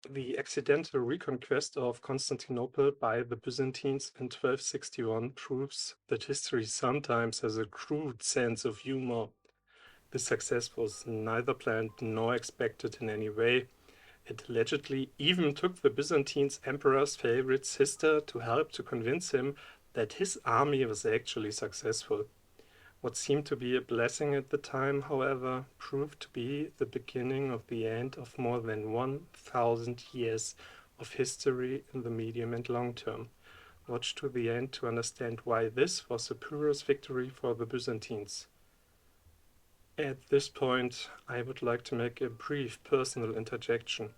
The accidental reconquest of Constantinople by the Byzantines in 1261 proves that history sometimes has a crude sense of humor. This success was neither planned nor expected in any way. It allegedly even took the Byzantine emperor's favorite sister to help to convince him that his army was actually successful. What seemed to be a blessing at the time, however, proved to be the beginning of the end of more than 1,000 years of history in the medium and long term. Watch to the end to understand why this was a Epirus victory for the Byzantines. At this point, I would like to make a brief personal interjection.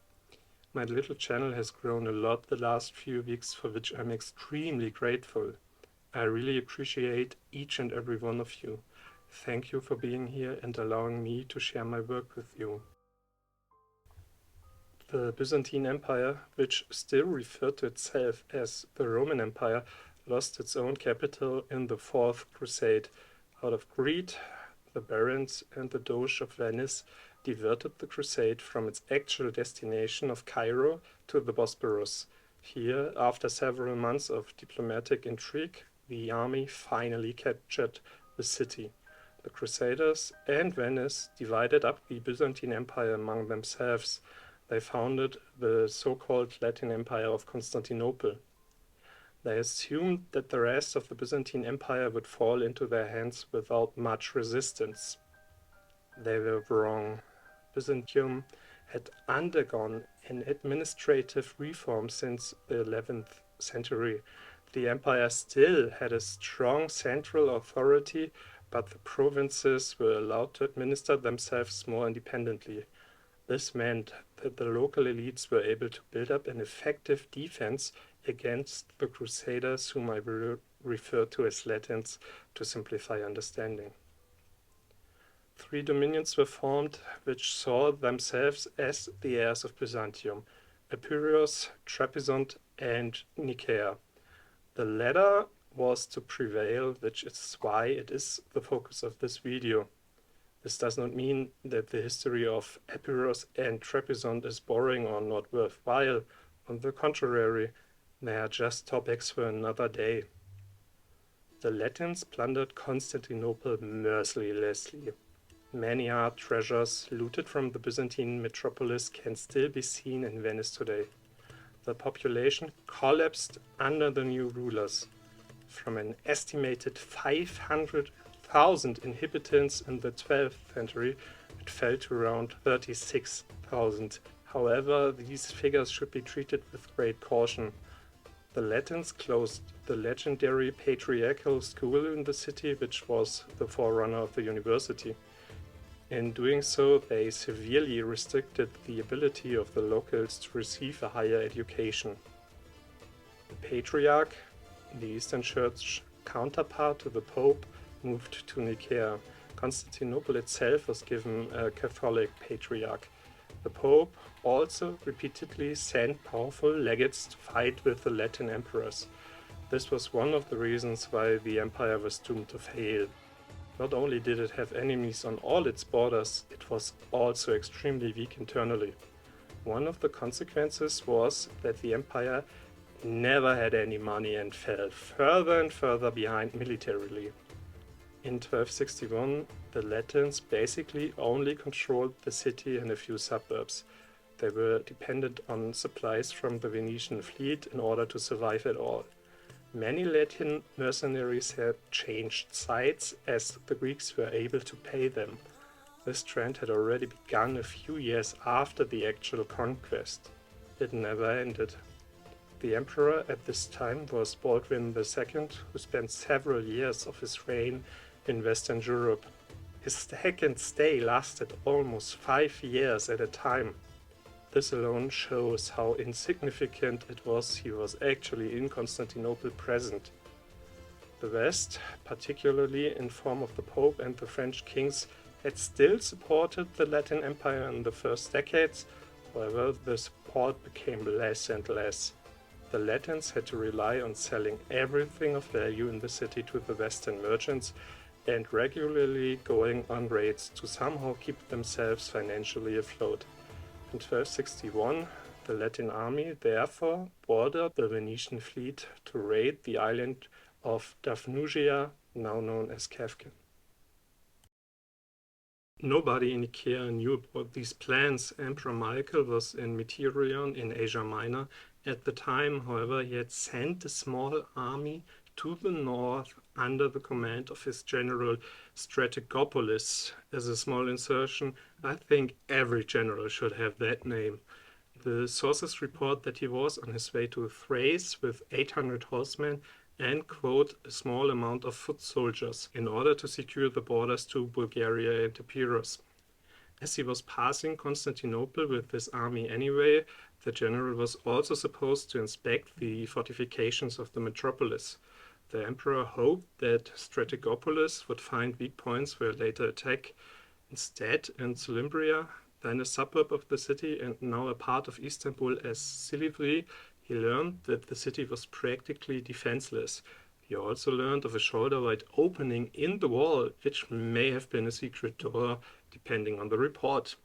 My little channel has grown a lot the last few weeks, for which I'm extremely grateful. I really appreciate each and every one of you. Thank you for being here and allowing me to share my work with you. The Byzantine Empire, which still referred to itself as the Roman Empire, lost its own capital in the Fourth Crusade. Out of greed, the barons and the Doge of Venice diverted the crusade from its actual destination of Cairo to the Bosporus. Here, after several months of diplomatic intrigue, the army finally captured the city. The Crusaders and Venice divided up the Byzantine Empire among themselves. They founded the so-called Latin Empire of Constantinople. They assumed that the rest of the Byzantine Empire would fall into their hands without much resistance. They were wrong. Byzantium had undergone an administrative reform since the 11th century. The empire still had a strong central authority, but the provinces were allowed to administer themselves more independently. This meant that the local elites were able to build up an effective defense against the Crusaders, whom I will refer to as Latins to simplify understanding. Three dominions were formed which saw themselves as the heirs of Byzantium: Epirus, Trebizond, and Nicaea. The latter was to prevail, which is why it is the focus of this video. This does not mean that the history of Epirus and Trebizond is boring or not worthwhile. On the contrary, they are just topics for another day. The Latins plundered Constantinople mercilessly. Many art treasures looted from the Byzantine metropolis can still be seen in Venice today. The population collapsed under the new rulers. From an estimated 500,000 inhabitants in the 12th century, it fell to around 36,000. However, these figures should be treated with great caution. The Latins closed the legendary patriarchal school in the city, which was the forerunner of the university. In doing so, they severely restricted the ability of the locals to receive a higher education. The Patriarch, the Eastern Church counterpart to the Pope, moved to Nicaea. Constantinople itself was given a Catholic Patriarch. The Pope also repeatedly sent powerful legates to fight with the Latin emperors. This was one of the reasons why the empire was doomed to fail. Not only did it have enemies on all its borders, it was also extremely weak internally. One of the consequences was that the empire never had any money and fell further and further behind militarily. In 1261, the Latins basically only controlled the city and a few suburbs. They were dependent on supplies from the Venetian fleet in order to survive at all. Many Latin mercenaries had changed sides as the Greeks were able to pay them. This trend had already begun a few years after the actual conquest. It never ended. The emperor at this time was Baldwin II, who spent several years of his reign in Western Europe. His second stay lasted almost 5 years at a time. This alone shows how insignificant it was he was actually in Constantinople present. The West, particularly in form of the Pope and the French kings, had still supported the Latin Empire in the first decades. However, the support became less and less. The Latins had to rely on selling everything of value in the city to the Western merchants and regularly going on raids to somehow keep themselves financially afloat. In 1261, The Latin army therefore ordered the Venetian fleet to raid the island of Daphnusia, now known as Kafka. Nobody in Nicaea knew about these plans. Emperor Michael was in Metirion in Asia Minor. At the time, however, he had sent a small army to the north under the command of his general Strategopoulos. As a small insertion, I think every general should have that name. The sources report that he was on his way to Thrace with 800 horsemen and, quote, a small amount of foot soldiers in order to secure the borders to Bulgaria and Epirus. As he was passing Constantinople with this army anyway, the general was also supposed to inspect the fortifications of the metropolis. The emperor hoped that Strategopoulos would find weak points for a later attack. Instead, in Silimbria, then a suburb of the city and now a part of Istanbul as Silivri, he learned that the city was practically defenseless. He also learned of a shoulder-wide opening in the wall, which may have been a secret door, depending on the report.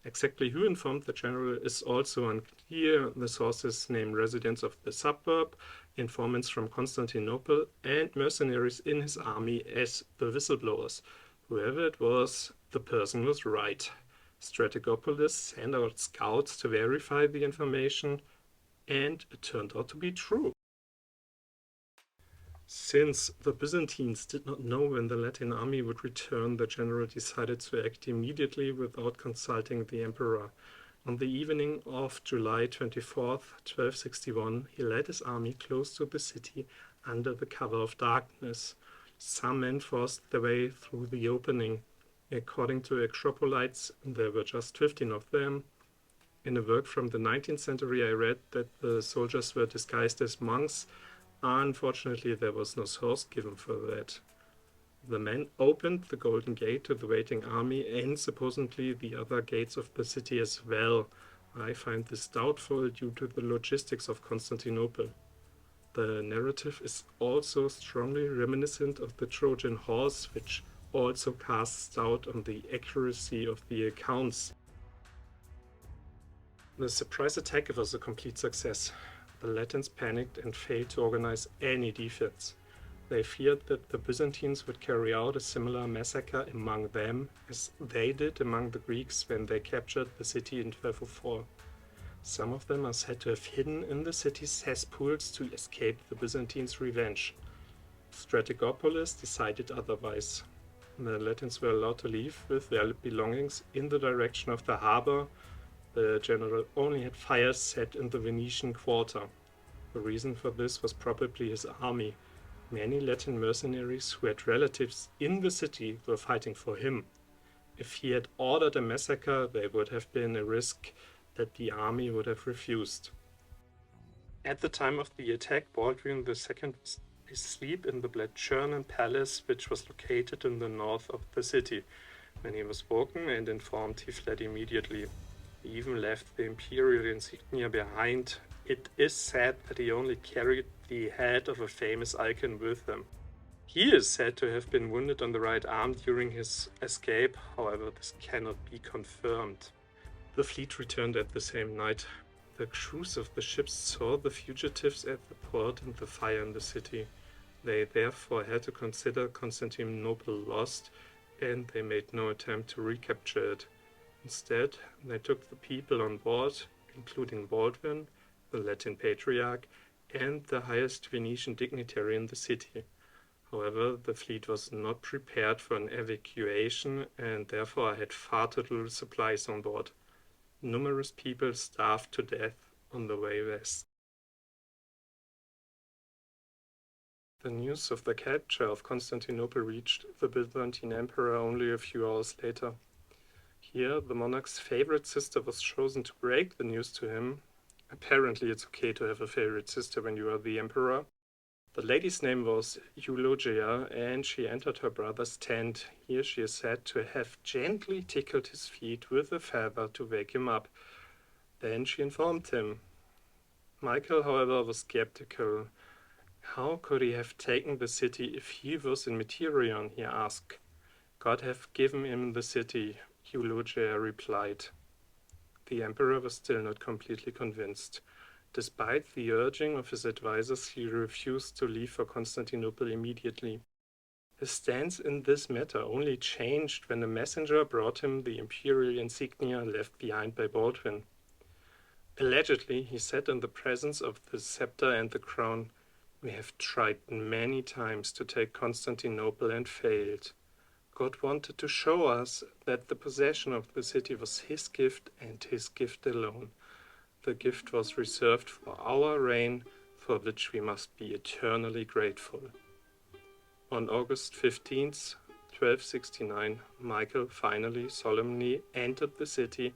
Exactly who informed the general is also unclear. The sources name residents of the suburb, informants from Constantinople, and mercenaries in his army as the whistleblowers. Whoever it was, the person was right. Strategopoulos sent out scouts to verify the information, and it turned out to be true. Since the Byzantines did not know when the Latin army would return, the general decided to act immediately without consulting the emperor. On the evening of July 24th, 1261, he led his army close to the city under the cover of darkness. Some men forced their way through the opening. According to Acropolites, there were just 15 of them. In a work from the 19th century, I read that the soldiers were disguised as monks. Unfortunately, there was no source given for that. The men opened the Golden Gate to the waiting army and supposedly the other gates of the city as well. I find this doubtful due to the logistics of Constantinople. The narrative is also strongly reminiscent of the Trojan horse, which also casts doubt on the accuracy of the accounts. The surprise attack was a complete success. The Latins panicked and failed to organize any defense. They feared that the Byzantines would carry out a similar massacre among them as they did among the Greeks when they captured the city in 1204. Some of them are said to have hidden in the city's cesspools to escape the Byzantines' revenge. Strategopoulos decided otherwise. The Latins were allowed to leave with their belongings in the direction of the harbor. The general only had fires set in the Venetian quarter. The reason for this was probably his army. Many Latin mercenaries who had relatives in the city were fighting for him. If he had ordered a massacre, there would have been a risk that the army would have refused. At the time of the attack, Baldwin II was asleep in the Bladchernan Palace, which was located in the north of the city. When he was woken and informed, he fled immediately. He even left the imperial insignia behind. It is said that he only carried the head of a famous icon with him. He is said to have been wounded on the right arm during his escape, however this cannot be confirmed. The fleet returned at the same night. The crews of the ships saw the fugitives at the port and the fire in the city. They therefore had to consider Constantinople lost, and they made no attempt to recapture it. Instead, they took the people on board, including Baldwin, the Latin patriarch, and the highest Venetian dignitary in the city. However, the fleet was not prepared for an evacuation and therefore had far too little supplies on board. Numerous people starved to death on the way west. The news of the capture of Constantinople reached the Byzantine Empire only a few hours later. Here, the monarch's favorite sister was chosen to break the news to him. Apparently, it's okay to have a favorite sister when you are the emperor. The lady's name was Eulogia, and she entered her brother's tent. Here she is said to have gently tickled his feet with a feather to wake him up. Then she informed him. Michael, however, was skeptical. How could he have taken the city if he was in Metirion, he asked. God have given him the city, Eulogia replied. the emperor was still not completely convinced. Despite the urging of his advisors, he refused to leave for Constantinople immediately. His stance in this matter only changed when a messenger brought him the imperial insignia left behind by Baldwin. Allegedly, he said in the presence of the scepter and the crown, "We have tried many times to take Constantinople and failed. God wanted to show us that the possession of the city was his gift and his gift alone. The gift was reserved for our reign, for which we must be eternally grateful." On August 15th, 1269, Michael finally solemnly entered the city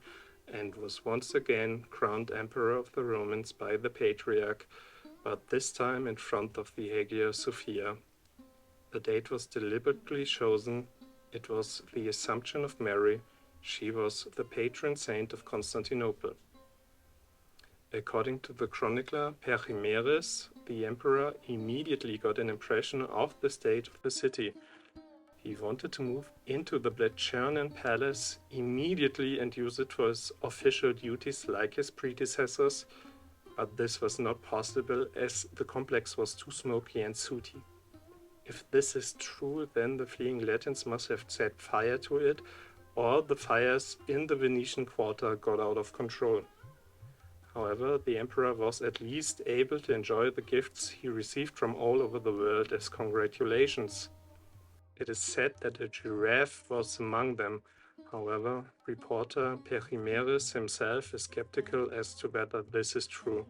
and was once again crowned Emperor of the Romans by the Patriarch, but this time in front of the Hagia Sophia. The date was deliberately chosen. It was the Assumption of Mary. She was the patron saint of Constantinople. According to the chronicler Persevered, the emperor immediately got an impression of the state of the city. He wanted to move into the Bletchernan palace immediately and use it for his official duties like his predecessors, but this was not possible as the complex was too smoky and sooty. If this is true, then the fleeing Latins must have set fire to it, or the fires in the Venetian quarter got out of control. However, the emperor was at least able to enjoy the gifts he received from all over the world as congratulations. It is said that a giraffe was among them. However, reporter Persevered himself is skeptical as to whether this is true.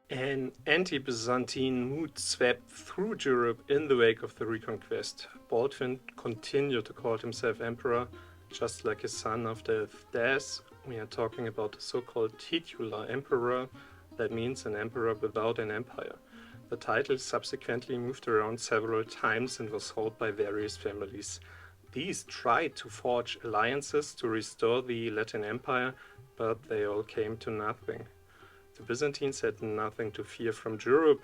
An anti-Byzantine mood swept through Europe in the wake of the Reconquest. Baldwin continued to call himself emperor, just like his son after his death. We are talking about a so-called titular emperor, that means an emperor without an empire. The title subsequently moved around several times and was held by various families. These tried to forge alliances to restore the Latin Empire, but they all came to nothing. The Byzantines had nothing to fear from Europe.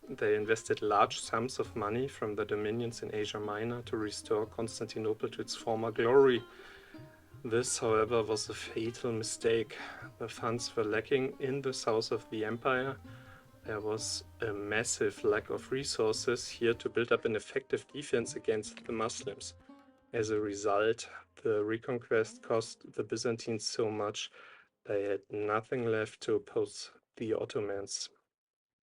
They invested large sums of money from the dominions in Asia Minor to restore Constantinople to its former glory. This, however, was a fatal mistake. The funds were lacking in the south of the empire. There was a massive lack of resources here to build up an effective defense against the Muslims. As a result, the Reconquest cost the Byzantines so much they had nothing left to oppose the Ottomans.